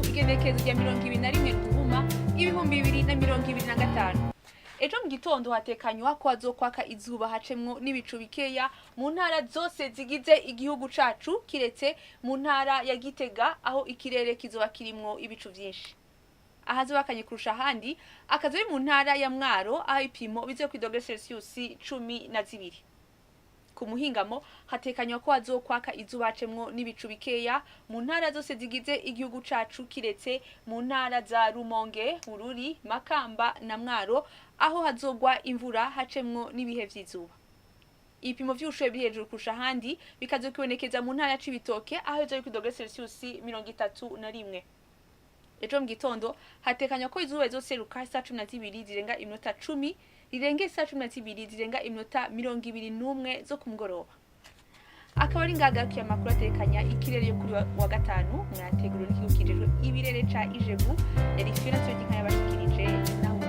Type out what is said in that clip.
igenekerezo rya 21 Ruhuma 2025. Ejo mu gitondo hatekanywa ko hazokwaka izuba hacemwo n'ibicu bikeya mu ntara zose zigize igihugu cacu kiretse mu ntara ya Gitega aho ikirere kizoba kirimwo ibicu vyinshi. Ahazobakanye kurusha handi akazobe mu ntara ya Mwaro aho ipimo bize ku dogere Celsius 12. Ku muhingamo hatekanywa ko hazokwaka izuba hacemwo n'ibicu bikeya mu ntara zose zigize igihugu cacu kiretse mu ntara za Rumonge, Bururi, Makamba na Mwaro aho hazogwa imvura hacemwo n'ibihe vy'izuba. Ibipimo vy'ubushuhe biri hejuru kurusha handi bikazokibonekeza mu ntara ya Cibitoke aho bizoba ku dogere Celsius 31. Ejo mu gitondo hatekanywa ko izuba rizoseruka saa 12 zirenga iminota 10 rirenge saa 12 zirenga iminota 21 zo kumugoroba. Akaba ari ngagarukiye amakuru atekanya ikirere yo kuri wa gatanu mwategurira n'ikigo kijejwe ibirere ca Ijebu yari Fiona Ategekanya bashikirije naho